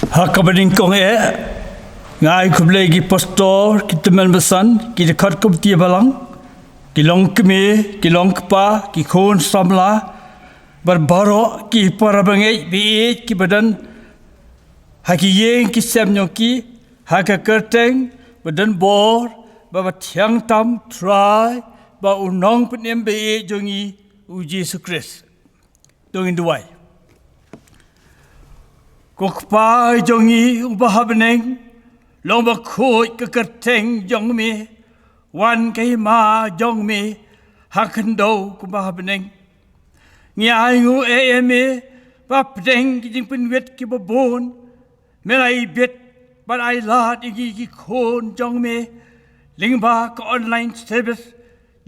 Hakabaning kong ngai kublai gi pastor kita melbesan ki dekat ke betia balang ki long keme ki long kepa ki khon samla berbarok ki para bangai bi ki badan haki yeng ki semnyoki haka kerteng badan bor ba tiang tam try ba unong penem be jongi uji Yesus Kristus dongin duai Kokpa jongi ubah beneng long ba khoi ke kerteng jong me wan kai ma jong me hakendo kubah beneng ngai ngu me ba pedeng ki jing penwet ki babon melai bet ban ai lat igi ki khon jong me lingba ka online service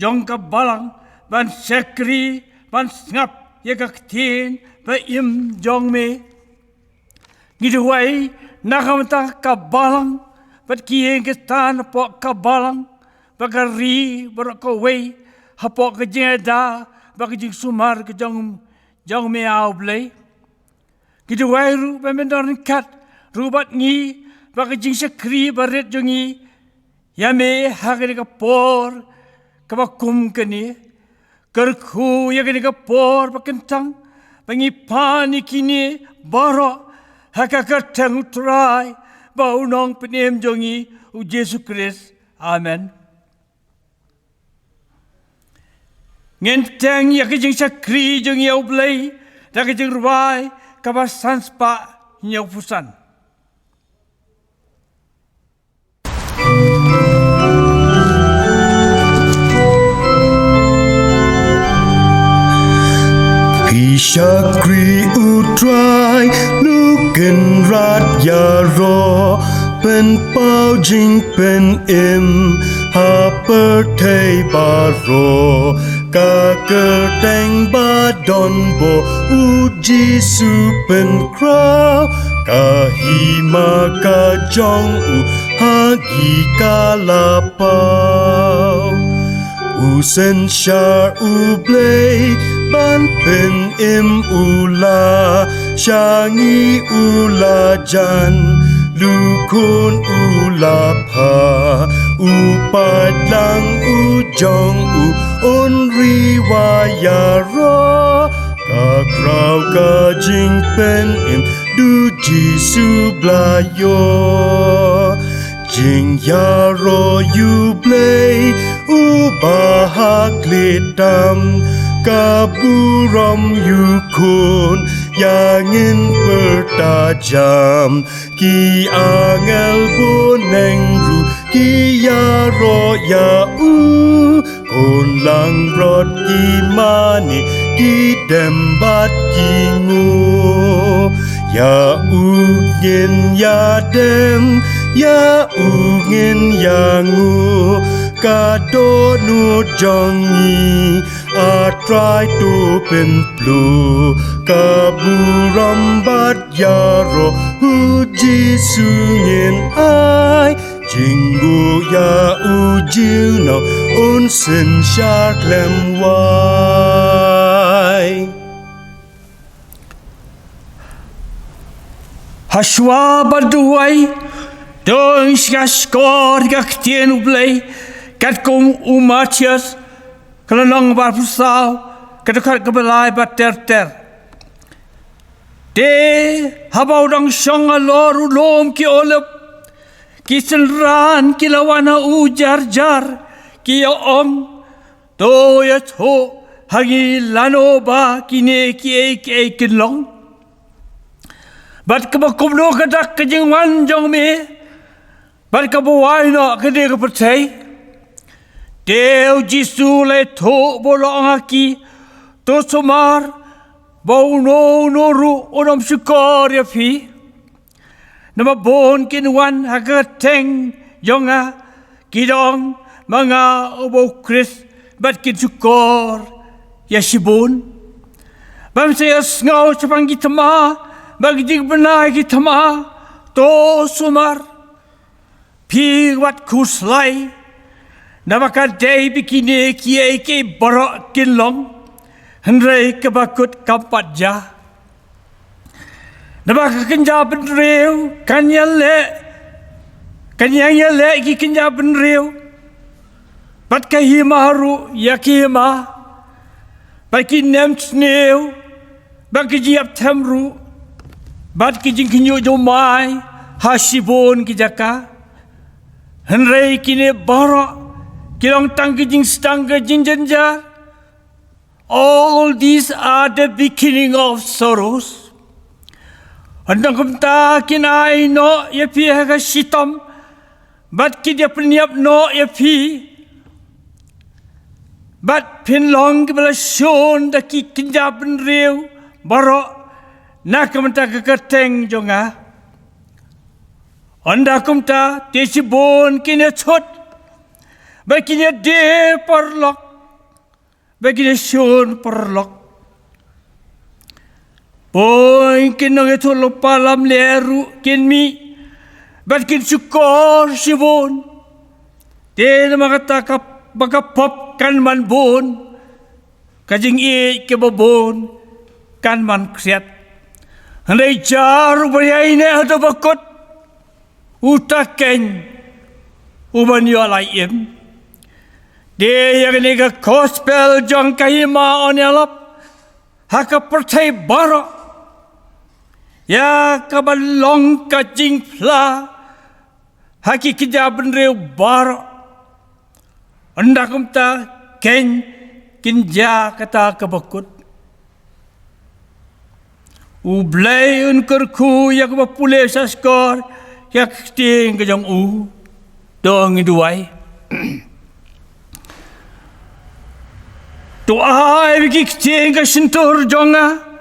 jong ka balang ban sekri ban ngap ye ka tin ba im jong me Giduai nakamta kabalang bat kieng kestan pok kabalang bagari berkawai hapok kejeda bagijing sumar ke jong me au blai giduai ru pemendon kat rubat ngi bagijing sekri baret jongi yame hagani kapor kabakum keni kerku yagani kapor bakentang bangi pani kini barok Haka kertang utrai bau nong penem jongi u Yesus Kristus. Amen. Ngenteng ya kejeng sakri jongi au blai da kejeng ruai kabasan spa nyau pusan. Sakri utrai nuken rat yaro pen pau jing pen im ha per te baro ka kerteng badon bo uji su pen krau ka hima ka jong u hagi kalapau usen shar ublay ban pen im ula shangi ula jan lukun ula pa upat lang ujong u onri wayaro ka krau ka jing pen im du jisu blayo jing yaro you play ubahak litam kaburam yukun yangin bertajam ki angel bonengru ki yaro ya onlang rot ki mani ki dembat ki ngu ya ugin ya dem ya ugin ya ngu kado nu jongi atrai tu pen plu kaburam bat yaro uji sungin ai jinggu ya uji no unsin shark lem wai Hashwa baduai dong skor gaktien ublay kat kom umatias kelenong barpusau kedekat kebelai bater-ter de habau dang syong alor ulom ki olep ki senran ki lawana ujar-jar ki om to ya tho hagi lanoba kine ki ek kelong bat kebakum lo kedak kejengwan jong me bat kebuai no kede kepercai Deu Jisu le tho bolong aki to somar bau no noru onom syukor ya fi nama bon kinwan hagateng yonga kidong manga obo Kris bat kin syukor ya sibun bam saya ngau sepang gitama bagi jing benai gitama to somar pi wat kuslai Namaka day bikini kiai ke borok kinlong Henry kebakut kampat jah Nabaka kanja ben rew kanya le kanya ya le ki kanja ben rew bat ka himaru yakima bat ki nem snew bat ki jiap tamru bat ki jing kinyo jo mai hasibon ki jaka henrei kine bara kilong tang ki jing stang ki jing janja. All these are the beginning of sorrows. Andang kumta kinai no yepi haga shitam, bat ki dia peniap no yepi, bat pin long kibala shon da ki kinjapan rew baro nak kumta keketeng jonga. Anda kumta tesibon kine chot, bat kine de perlok, bat kine shon perlok. Boy kinong ito lupalam leru kinmi bat kin syukor sibon ten makata pop kan man bon kajing ke babon kan man kriat handai jar bayai ne ada bakot utaken uban yo laim de yang ni ka gospel jong kahima onelap haka pertai bara ya kabalong ka jingpla haki kijaban rew bar anda kumta ken kinja kata kabakut ublay unkurku yak bapule sa skor yak ting kajang dong iduai doa bigi ting ka sentur jonga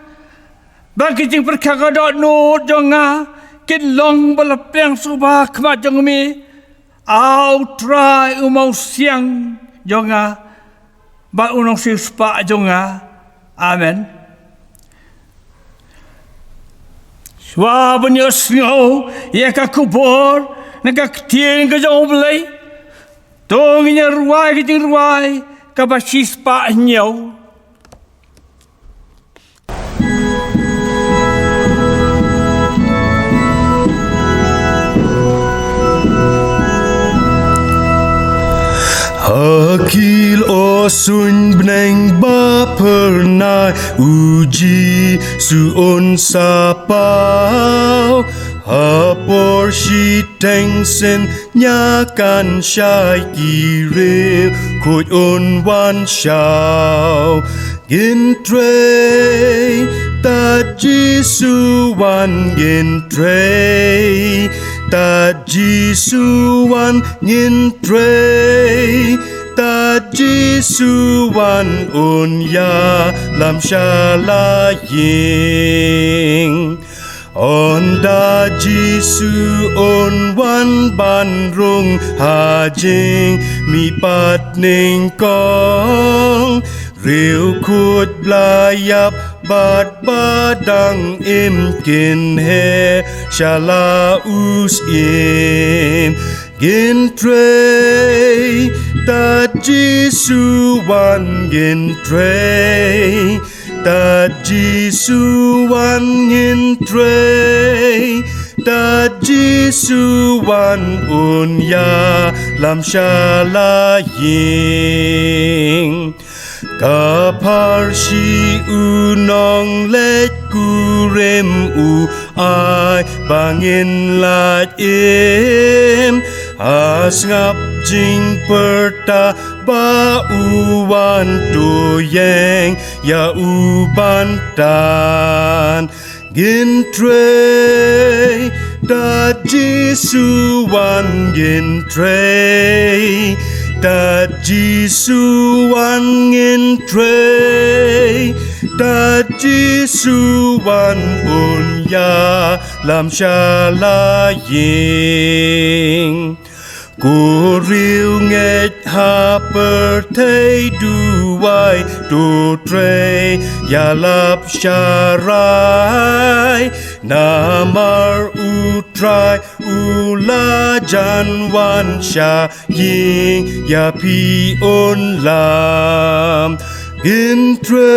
bagi jing perkagadot no jonga kin long balapeng subah kema jong mi au try umau siang jonga ba unong sispa jonga amen swa bunyo snow ya ka kubor nagaktieng ka jong blay tong nya ruai ki jing ruai ka ba sispa nyaw. Akil osun bneng ba pernah uji suon sapau hapor si tengsen nyakan syai kire kut on wan syau gintre ta jisu wan gintre ta jisu wan gintre ta jisu wan unya lam shalaying on da jisu on wan ban rung hajing mi pat ning kong riu kut blayap bat badang im kin he shala us im gintre ta jisu wan gintre ta jisu wan gintre ta jisu wan unya lam shalaying kapar si unong let kurem u ai bangin lat im as ngap jing perta ba uwan tu yang ya u bantan gintre da jisu wan gintre da jisu wan gintre da jisu wan unya lam shalaying Kuriu nget ha per te duai tu tre yalap syarai namar utrai ula janwan sya ying ya pi on lam gintre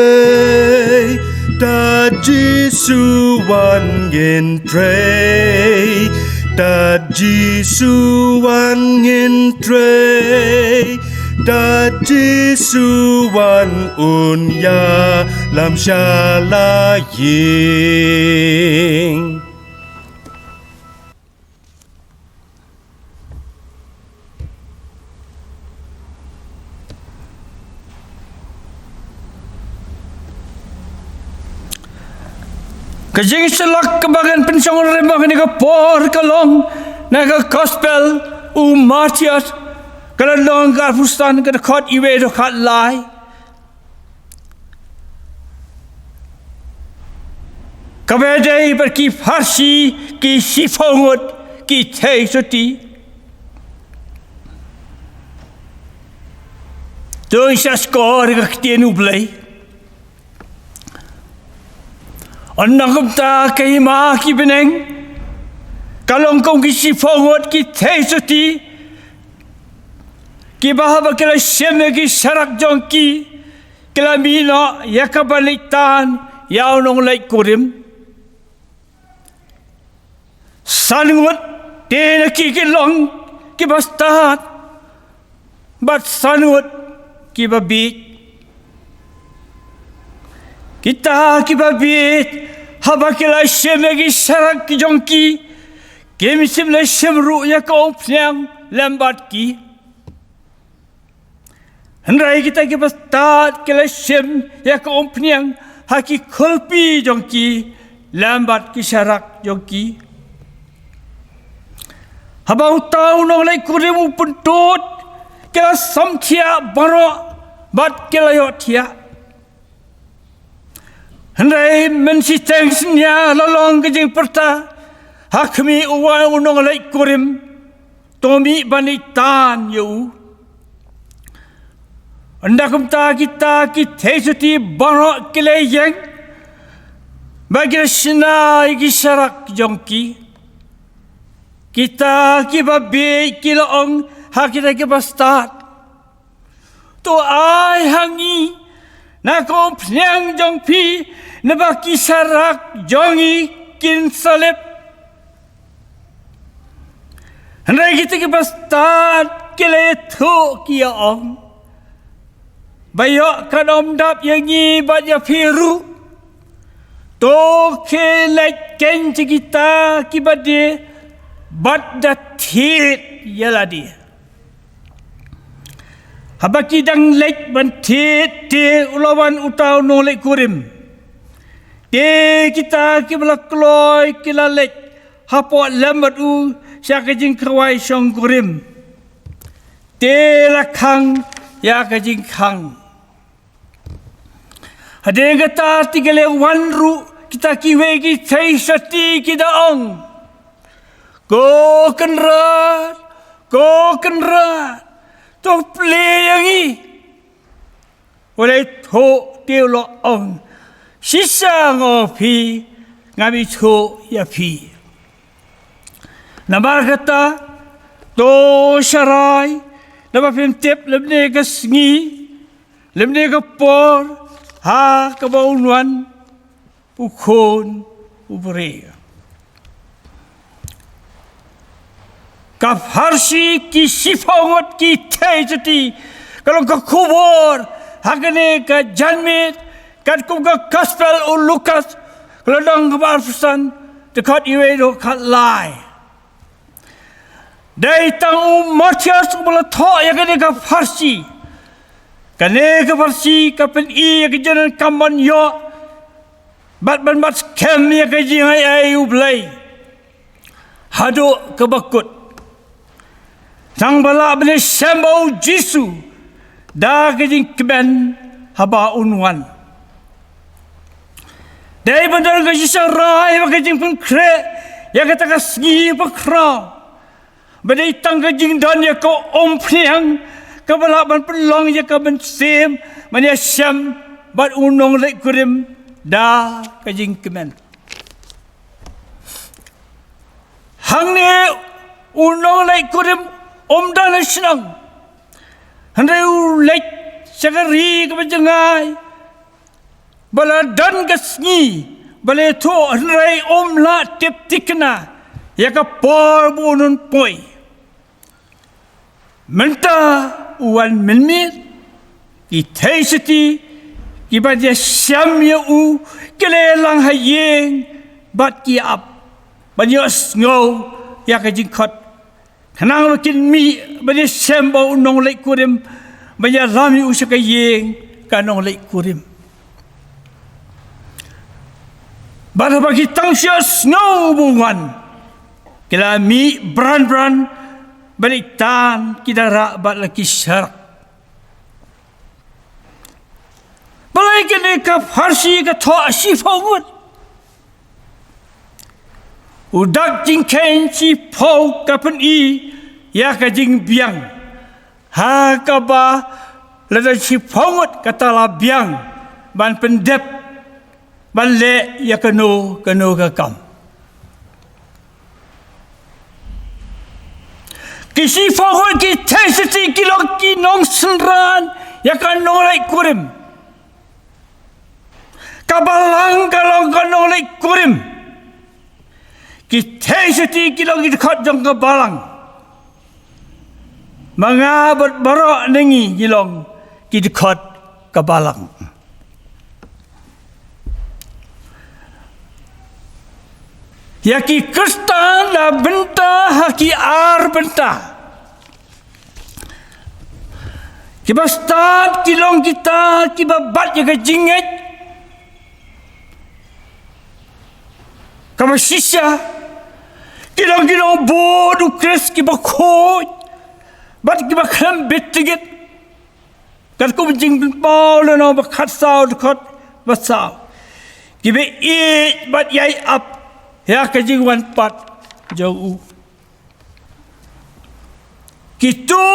Da Jesu wan ngin trey, Da Jesu wan ngin trey, Da Jesu wan unya lam shala ying. Kajing selak kebagian pensong rembang ni ke por kalong na ke gospel Matius kalau long garfustan ke dekat iwe dekat lai kabedai berki farsi ki sifongot ki tei soti tu isa skor ke tienu blai Anakam ta kay ma ki beneng kalong kong ki sifongot ki teisoti ki bahaba kila syeme ki syarak jong ki kila mino yakabalitan yaunong lai kurim sanungot tena ki kilong ki bastat bat sanungot ki babit kita kibabit haba kila syemegi syarak ki jongki kemisim le syemru ya kaum pnyang lambat ki hendrai kita kibastat kila syem ya kaum pnyang haki kolpi jongki lambat ki syarak jongki haba utau nong lai kurimu pentut kila samtia baro bat kila yotia Hendai mensiteng senya lalong kejeng perta hakmi uwa unong lai kurim tomi banitan yu andakum ta kita ki tesuti barok kileyeng bagi sina igi syarak jongki kita ki babi kilaong hakita ki bastat to ai hangi na kom pnyang jongpi na baki syarak jongi kin salib hendai kita ki bastat kile thu ki ong bayok kadom dap yang ni bat ya firu to kile ken kita ki bade bat datit yaladi habaki dang lek bantit te ulawan utau no lek kurim te kita ki bela kloy kila lek hapo lambat u syak jing kawai song kurim te lakhang ya ka jing khang hade gata tigale wanru kita ki wegi thai sati ki daong ko kenrat to play yang i oleh to teo lo ong sisa ngopi ngami to ya pi namar kata to syarai nama pim tip lebne ke sengi lebne ke por ha ke baunuan pukon ubere kaf harsi ki sifongot ki tejati kalau ke kubur hagane ke janmit kat kum ke gospel u Lukas kalau dong ke barfusan dekat iwe do kat lai dai tang Matius bala tho ya ke farsi kane ke farsi ka pen i ke jalan kaman yo bat scam ya ke jing ai u blai hado ke bakut sang bala beli sembau Jesu da kejing keben haba unwan dai bandar ke Jesu rai ba kejing pun kre ya kata ka sgi ba kra badai tang kejing dan ya ko ompriang ka bala ban pelong ya ka ben sem man ya syam bat unong lek kurim da kejing keben hang ne unong lek kurim Omdan senang, hendai lek segeri kepenjengai, bala dan gasngi bala to rai la tip tikna ya ka por bunun poi menta uan milmit ki taisiti ki ba dia syam ya u kelelang hayeng bat ki ap ba dia ngau ya ka jingkot kanang kin mi ba dia syam ba unong lek kurim ba dia lami u ka yeng kanong lek kurim ba bagi tang sia snow bungan kila mi bran balik tan kidara bat laki syarak balai kene ka farsi ka tho si fongut udak jing ken si pau ka pen i ya ka jing biang ha ka ba la da si fongut kata la biang ban pendep ban le ya kano ka kam kisi fongut ki tesiti kilok ki nong senran ya kan nolai kurim kabalang kalau kanolai kurim ki tesiti kilok ki dekat jong kabalang mangabat barok nengi kilong ki dekat kabalang ya ki kristan la benta haki ar benta kiba start kilong kita kiba bat ya ka jinget kama shisha kilong bodu kres kiba khoj bat kiba kham bittigit kat ko jing pau le no ba khat sao khot ba sao kiba e bat yai up ya ka jing wan pat jau kitu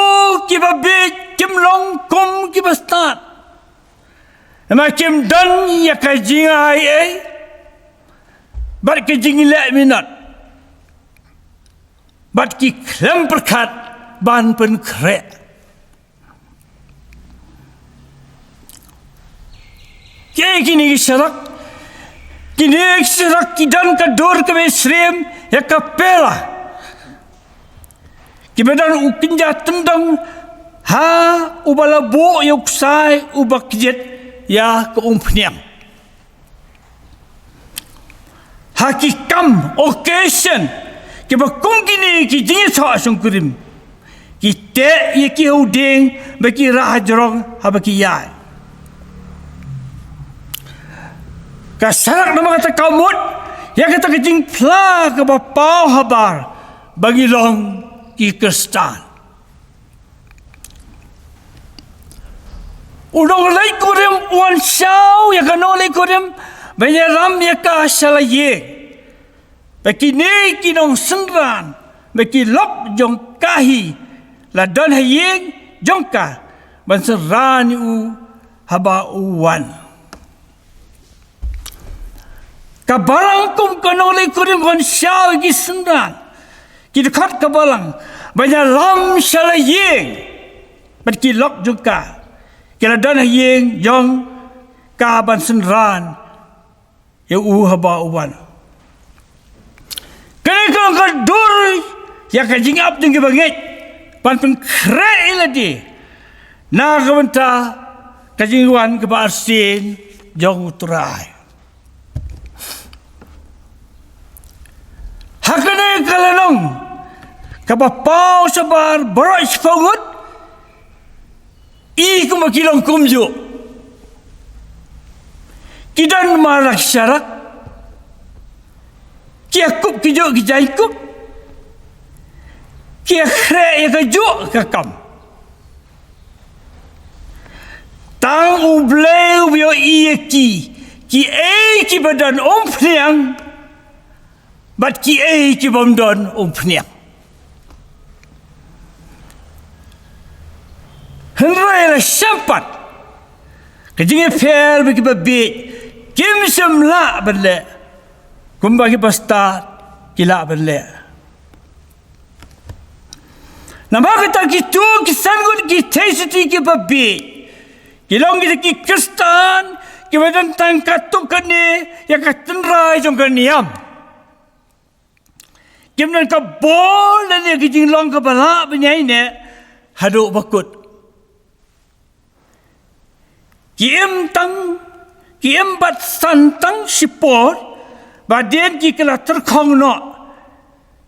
kiba be kim long kum kiba start ma kim dan ya ka jing ai bat ka jing la minat bat ki klem perkat ban pen kre ke kini syarak kini syarak kidan ka dor ka besrem ya ka pela kibadan ukinja tendang ha ubala bo yok sai ubak jet ya ke umpniam hakikam occasion kiba kungkini ki jingi sa sungkurim ki te ye ki udeng bagi rahajrong habaki ya ka sarak nama kata kamut ya kata kejing pla ke bapau habar bagi long ki kristan udong lai kurim wan syau ya kano lai kurim banyaram ya ka syalaye bagi ne kinong sengran bagi lop jong kahi la don hayeng jongka ban serani u haba uwan kabalang kum kanole kurim kon syau gi sengran ki dekat kabalang banyaram syalaye bagi lop jongka kila don hayeng jong ka ban serran ya u haba uwan kalau kau dur ya kau jingap tinggi bangit pan kre iladi na kau benta kajingwan ke barsin jong uturai hakane kalanong kabapau sabar berai sepangut i kumakilong kumju kidan marak syarak kia kup kijuk kijai kup kia khrek ya kejuk kakam tang ubleu bio iya ki ki badan pniang bat ki bomdon pniang henrai la syampat kejinge fer bagi babi kim semla bele kumbagi pasta kila bele nama kita kitu kisan gun ki tesiti ki babi kilong ki kristan kita tentang katuk kini yang katenrai jong keniam. Kita ka bol dan yang kijing long ka balak penyai ne haduk bakut. Kiem bat santang sipor baden ki kala terkong no.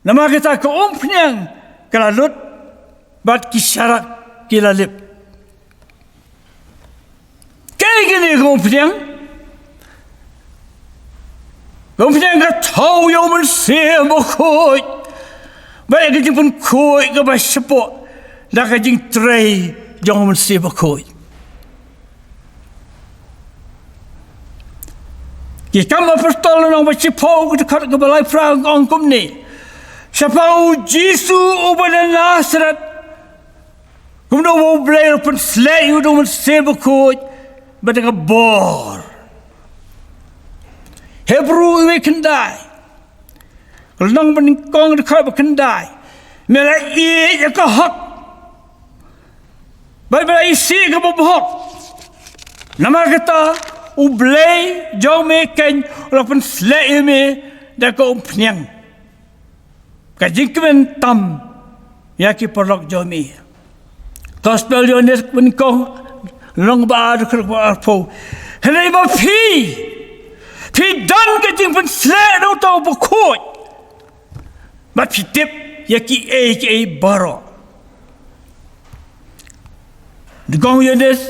Nama kita ka penyang kala lut bat kisyarak kila lip. Kaya gini ka penyang. Kemudian ka tahu yang mensia bukut. Baik kajing pun kuit ke basyapok. Dah kajing tray jangan mensia bukut. Kita mempertolong basyapok dekat ke balai perang angkum ni. Siapa Jisu ubadan Nasaret. Kemudian mau belajar pun selain untuk mensia bukut. Badan ke bor. Hebrew we kendai. Kalau meningkong dekat berkendai. Melai ia ke hak. Baik-baik isi ke berhak. Nama kata ublay jauh meken walaupun selai me dah ke penyang. Kajing kemen tam ya ki perlok jauh me. Gospel jones meningkong long ba dekat berpo. Henai ba pi. Pi dan kajing pun selai dah tahu berkut. Mat pi tip yaki baro. Degong yones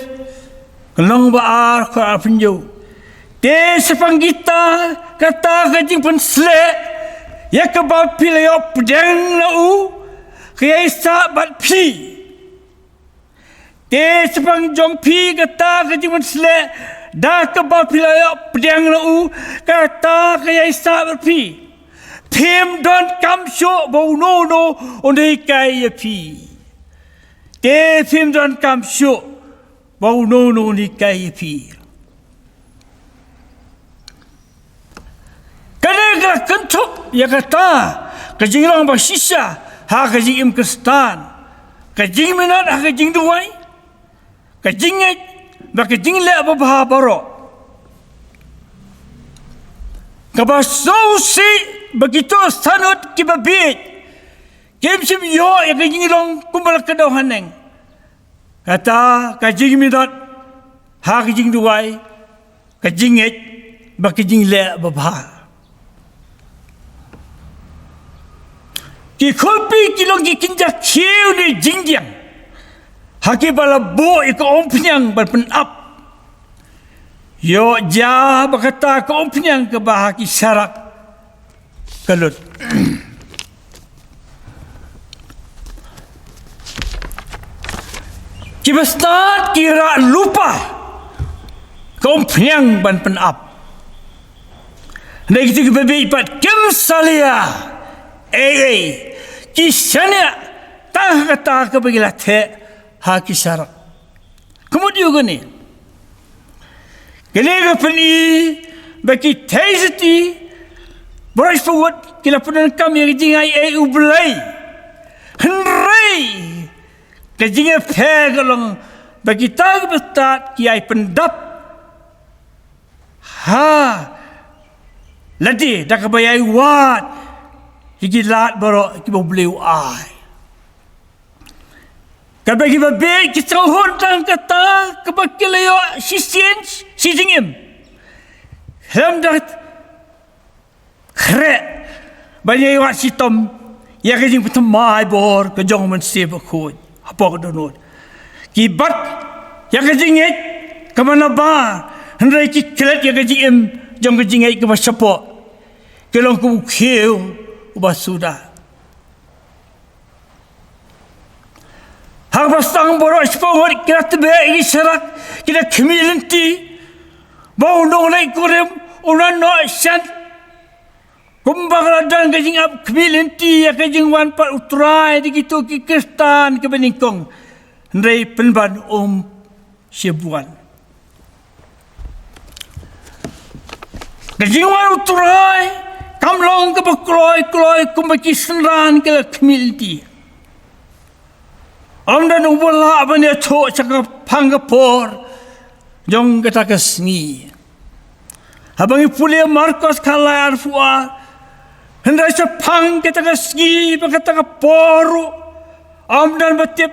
kelong baar ko apinjo. Te sepang kita kata kajing pun selai yak ba pi layo pedang lau kaya isa bat pi. Te sepang jong pi kata kajing pun selai dah kebal pilaya pedang lau kata kaya isa berpi. Pim don kam syuk bau no ondai kaya pi. Te pim don kam syuk bau no ondai kaya pi. Kadang kentuk ya kata kajing lang basisya ha kajing im kestan. Kajing minat ha kajing duai. Kajing baka jingle apa baha baro. Kabasau si begitu sanut kibabit. Kem sim yo ya kajing long kumbal kedaw haneng. Kata kajing midat ha kajing duai kajing baka jingle apa baha. Ki kolpi kilong ki kinjak kiu ni jingjang. Haki bala bo ika ompenyang berpen up. Yo ja berkata ke ompenyang ke bahaki syarak kelut. Kita start kira lupa ke ompenyang berpen up. Nah kita kebebe ipat kem salia. Kisahnya tak kata ke bagilah te. Haki syarak. Kemudian gini. Kini kapani bagi taisiti beras forward kila pun kami jingai ublay. Henry kajinga pegalong bagi tag bestat kiai pendap. Ha. Ladi dak bayai wat. Higilat baro kibo beliau ai. Kabagi babe kita hontang kata kebakilayo si jingim. Hamdat kre banyak wat sitom ya kajing petemai bor ke jong men se bakut apa ke donot. Kibat ya kajing ke mana ba hendai ki klet ya kajing jong kajing ke basapo. Kelong ku khiu ubasuda. Hak bastang borok sepawat kira tebak ini syarat kira kemilinti bau nong lai kurem unan no syan kumbang radang kajing ap kemilinti ya kajing wan pat utrai digitu ki kristan ke beningkong ndai penban Sibuan kajing wan utrai kamlong ke bakloi kumbaki senran ke kemilinti Amda nubula abanya to cakap panggapor jong kata kesni. Habang ipuli Marcos kalai arfua. Hendai sepang kita ski kita poru. Dan batip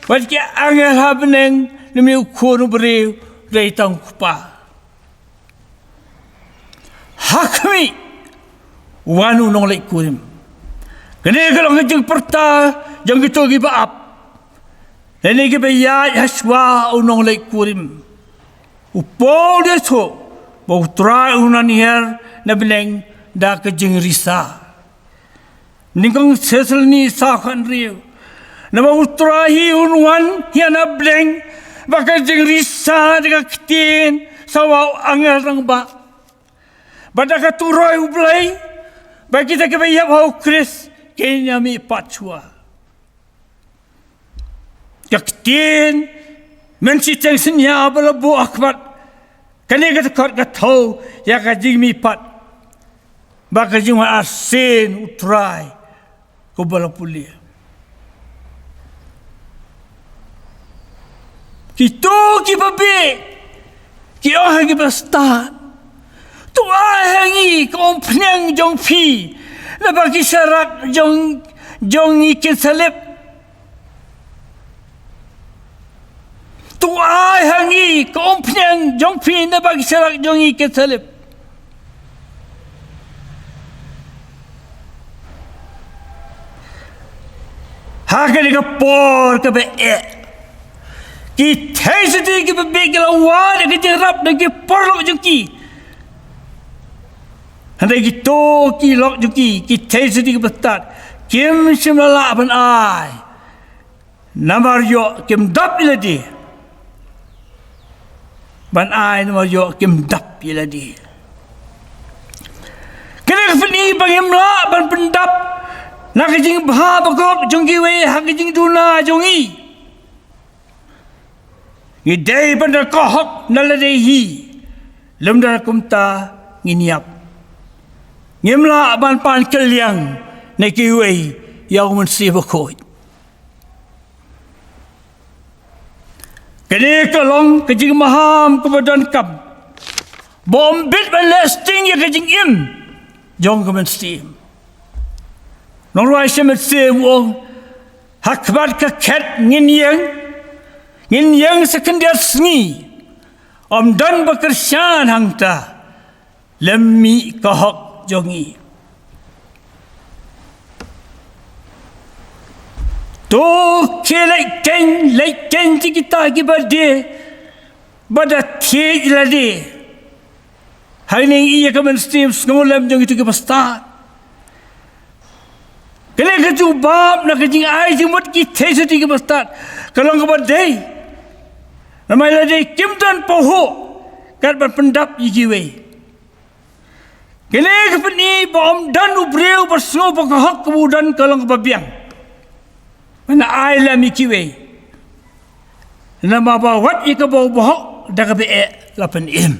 bagi angel habneng demi ukur beri dari tang kupa. Hakmi wanu nong lek kurim. Kene kalau ngejeng perta jang gitu giba up. Ini giba ya haswa unong lek kurim. Upol dia so bau trai unan her na beneng da kejeng risa. Ningkong sesel ni sakan riu. Na bau trai unwan ya na beneng baka jeng risa dengan ketin sawau angel rang ba. Badaka turoi ublai bagi kita kebaya bau kris kenya mi pachua. Ketin menciteng senya balabu akbat. Kani kata kot katau ya kajing mi pat. Baka jing wa asin utrai ko balapulia. Kito ki babe. Ki oh ki basta. Tu ahangi ko pnang jong pi. Na bagi syarak jong ikin salib. Tu hangi kompnyang jong pi na bagi syarak jong ikan salib. Haka ni kapor ka be ki thai seti ki be gela wa ki jerap na ki porlok jong ki. Handai ki to ki lok jong ki thai seti ki betat. Kim simlala ban ai. Namar yo kim dap iladi. Ban ai nama yo kim dap iladi. Kena kefini bagi mla ban pendap. Nak jing bah bakok jong kiwe hak jing duna jongi. Idai bandar kohok naladehi. Lemdar kumta nginiap. Ngimla ban pan keliang na kiwe yang mensi bakoi. Kini kalong kejing maham kebadan kam. Bombit balesting ya kejing im. Jong kemen steam. Nong ruai semet steam wong. Hakbat keket ngin yang sekendiar sengi. Om dan bekersian hangta. Lemmi kahok jongi. Tu ke leken kita kibade bada tej lade hari ni ia kamen steam ngolam jong itu ke pasta kene ke tu bab na ke jing ai jimut ki tej seti ke pasta kalau kibade ramai lade kimtan poho kat ban pendap yiwe kene ke peni bom dan ubreu berso pakahak kemudan kalau kebabiang. Mana aila mikiwe. Nama bawat ika bawa bohok daga be lapan im.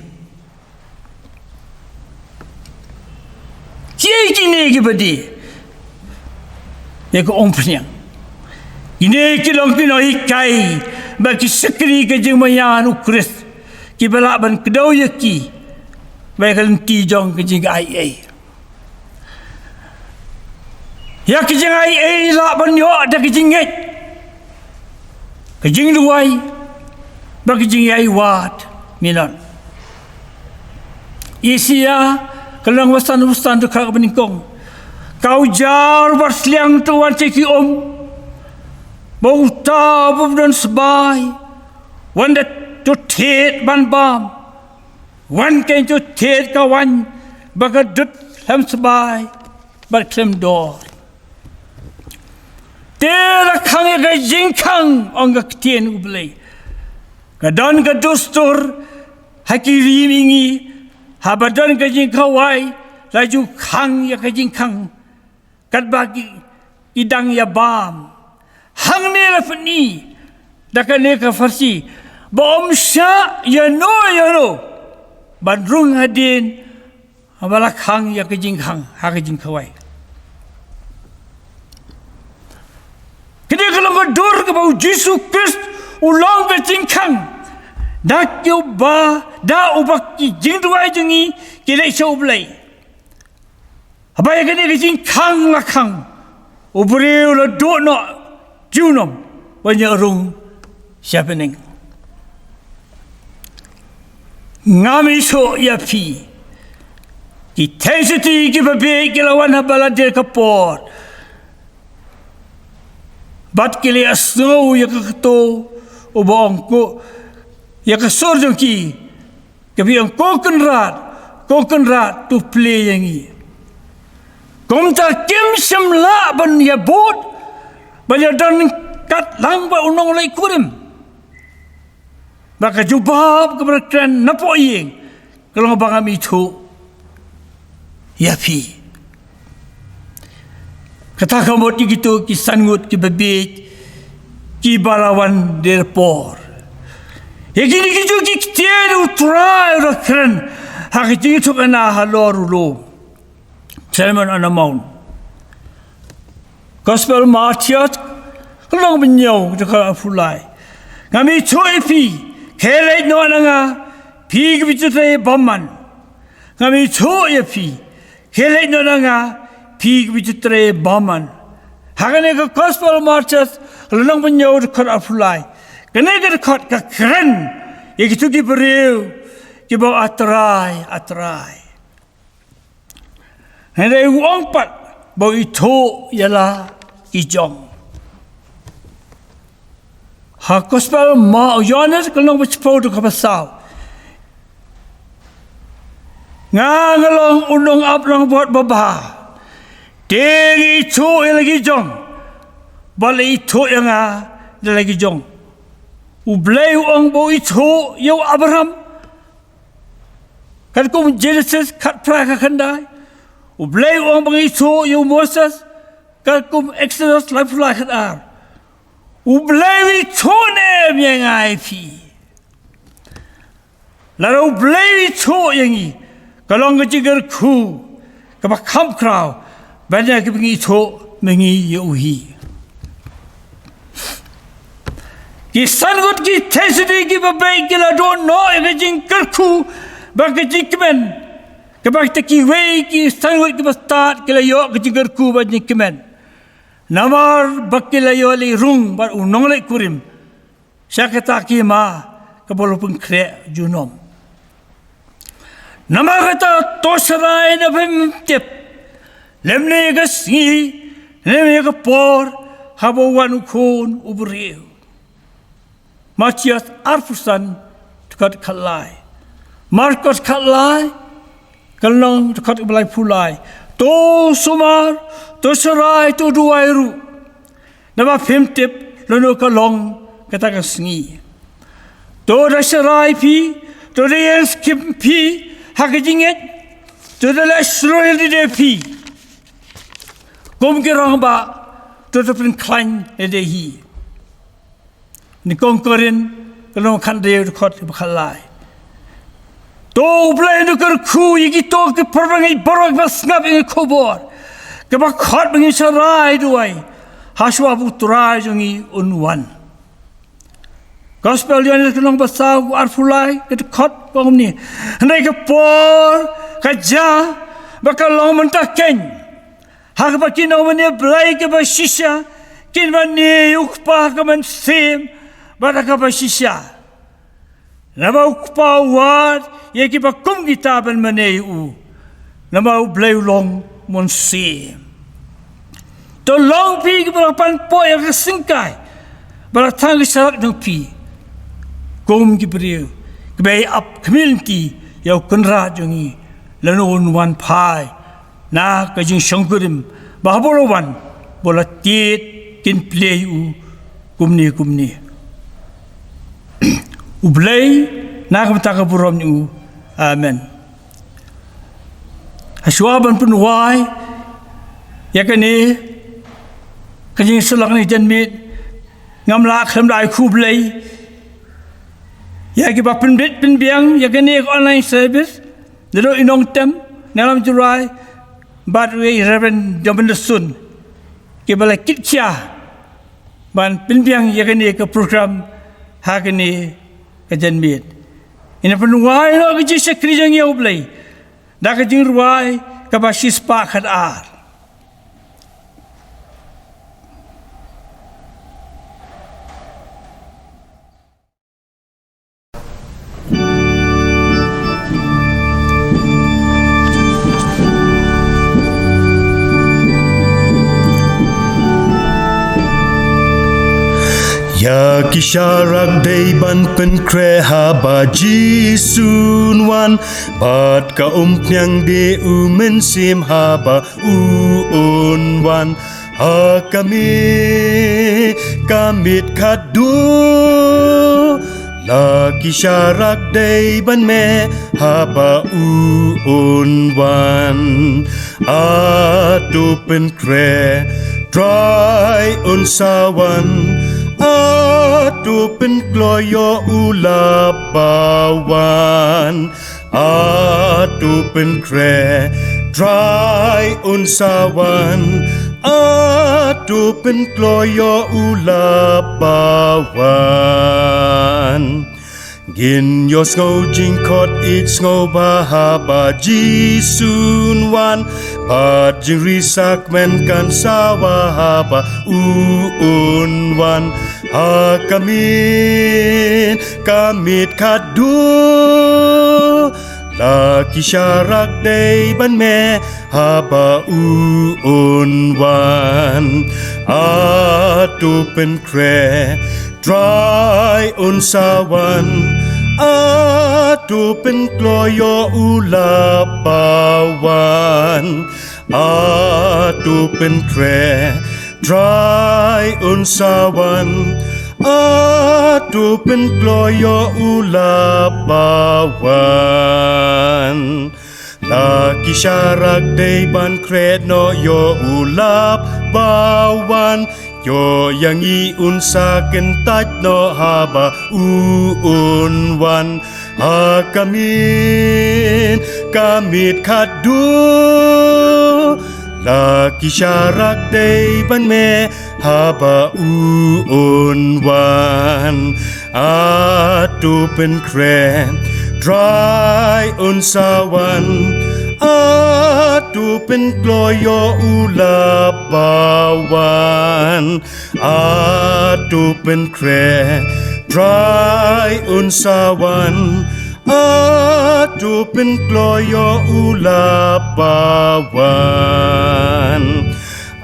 Kiai kini kibadi. Ya ko ompnya. Ini kilong pino ikai bagi sekri ke jemayan ukris. Kibala ban kedau yaki. Baik lenti jong ke jing ai. Ya kijing ai la ban yo ada kijing ngai. Kijing luai. Ba kijing ai wat milan. Isia kelang wasan tu kak beningkong. Kau jar bersliang tuan ceki om. Bau ta dan sebai. Wanda tu tet ban bam. Wan kain tu tet kawan. Bagadut ham sebai. Berklem dor. Tera kang ga jingkang ang ktien ublay. Kadon ka dustur hakirimingi habadon ka jingkawai laju kang ya ka jingkang kat bagi idang ya bam hang ne la fni dakane ka farsi bom sha ya no bandrung hadin abala kang ya ka jingkang ha ka jingkawai. Kini kalau berdur ke bau Yesus Kristus ulang ke jingkang dak yo ba da ubak ki jing duai jungi ki le so blai abai ke ni jing khang la khang ubreu lo do no junom banya rung happening ngami so ya pi ki tesiti ki babe ki lawan habala der kapor bat ke le asno ya to ubong ko ya ka sorjong ki kabi ang kokenrat tu play yang i komta kim semla ban ya bot banyak dan kat lang ba unong lai kurim baka jubab kepada kran napo yeng kalau bang ami tu ya pi kata kamu gitu ki sangut ki bebet ki balawan derpor ya gini gitu ki tiada utrai rakran hakiki tu kena halor Sermon on the Mount Gospel Martiot kalau menyau dekat fulai kami cuy pi kelai no nanga pi bicara baman kami cuy pi kelai no nanga pi bicara baman hakane ke Gospel Martiot kalau menyau dekat fulai kena dekat ke keren ya gitu ki beriu ki bawa atrai Hendak uang pat bau itu ialah ijong. Hak gospel mau Yohanes kalau bercepau tu kapasau. Ngalong unong ablang buat babah. Degi itu ialah ijong. Balik itu yang ialah ijong. Ublay uang bau itu yau Abraham. Kan kau Genesis kat peraka kendai. Ublay orang pengisu yang Moses kalkum Exodus life ar. Ublay itu ne yang IP. Lalu ublay itu yang ini kalau ngejigar ku kepak kamp krau banyak pengisu mengi yuhi. Kisan gut ki tesidi ki babai ki la don't know ngejinggar ku bagajikmen. Kebak teki wei ki sangut ki bastat ki layo ki jigar ku banyak kemen. Namar bakki layo li rung bar unong lai kurim. Syakata ki ma kebolopun kre junom. Namar kata tosarai na pemtip. Lemne ka singi, lemne ka por, habawan ukon uburiu. Matias arfusan tukat kalai. Marcos kalai. Kalau dekat belai pulai, to sumar, to serai, to dua eru. Nama pemtip, lalu kalong kata kesengi. To dah serai pi, to dah yang skip pi, hak jinget, to dah lah serai di pi. Kom kerang ba, to dah pun klan edehi. Ni kongkorin, kalau kan dia dekat berkalai. To blay nukar ku yiki to ke perbangai borok bas ngap ing kubor ke bakhat bangi sarai duai haswa putra jongi unwan gospel yang kenong basau arfulai ke dekat kong ni ndai ke por ka ja bakal long mentaken hak bakin no mene blay ke basisha kin mane ukpa ke man sim baraka basisha nama ukpa wat ye ki ba kum kitab maneu nama blay long monsi to long pi ki ba pan po ya singkai ba thang sarak no pi kum ki brio ki bay up community ya kunra jongi lanon wan pai na ka jing shongkurim ba bolowan bola tit kin play u kumni ublay na kamtaka burom ni u amen haswaban pun wai yakani kajing selak ni janmit ngamla kham dai khublay yaki ba pinbit pinbiang yakani online service delo inong tem nalam jurai bat we reverend Jomensun ke bala kitcha ban pinbiang yakani ke program hakani kajan miet. Ina penuai lo ke jis sekrijang ya ublay. Da ke jing ruai ke basis pak kad ar. Ya kisharak day ban pen kre haba jisun wan bat ka nyang de men sim haba un wan ha kamit kadu la kisharak day ban me haba un wan atu pen kre try un sawan Atu pen kloyo ulapawan Atu pen kre dry unsawan Atu pen kloyo ulapawan Gin yos ngo jingkot it's ngo bahaba jisun wan Pat jing risak men kan sawa haba un wan Ha kamit kadu La kisharak day ban me haba un wan Atu pen kre dry unsawan Atu pen kloyo ulapawan Atu pen kre dry unsawan Atu pen kloyo ulapawan La kisharak day ban kre no yo ulapawan Yo yang I unsa kentat no haba un wan ha kamit kadu la kisharak day ban me haba un wan atu pen kre dry unsawan Atu pen kloyo ulapawan Atu pen kre dry unsawan Atu pen kloyo ulapawan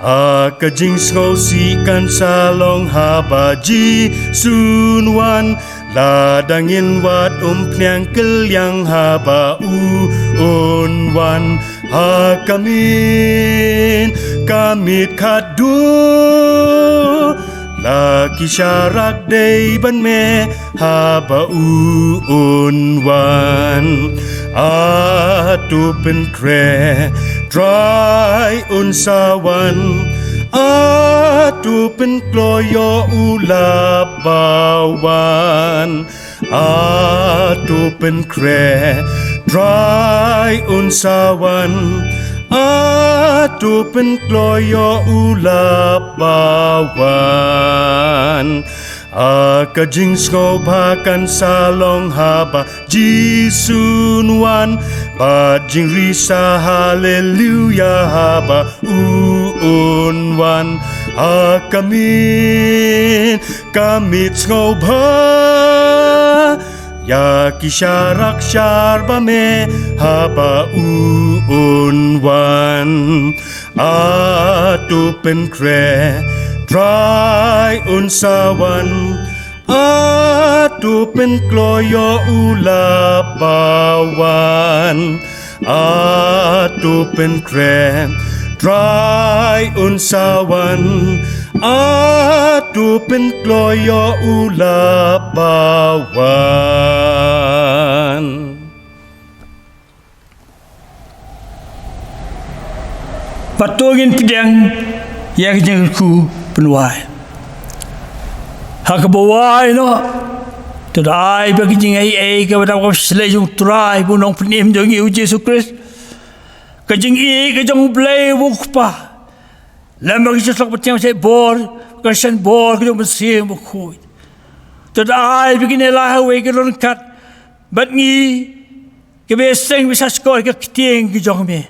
Akajing ngosi kan salong haba jisunwan Ladangin wat pnyang kelyang haba un wan ha kamit kadu La kisharak day ban me haba un wan Atu pen kre dry unsawan Atu pen kloyo ulapawan Atu pen kre dry unsawan Atu pen kloyo ulapawan Akajing ngo bakan salong haba jisunwan Bajing risa haleluya haba un wan kamit ngo ba Ya kisharak sharba me haba un wan Atu pen kre dry unsawan Atu pen kloyo ulapawan Atu pen kre dry unsawan Atu pen kloyo ulapawan Patungin pedang yang jengku penuai. Hakabawai no, terdai bagi jengai kepada kau selejung terai punong penim jengi Yesus Kristus. Kejengi kejeng play bukpa. Lama kita selak bertiang saya bor, kesan bor kejeng bersih bukui. Tadai begini lah we ke longkat. Bat ngi ke beseng bisa skor ke ketieng ke jong me.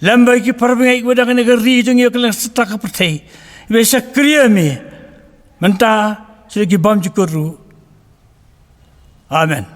Lambai ki parbengai ke wadang negeri jong yo kelang setak pertai. Bisa kriya me. Menta sudah ki bam jukuru. Amen.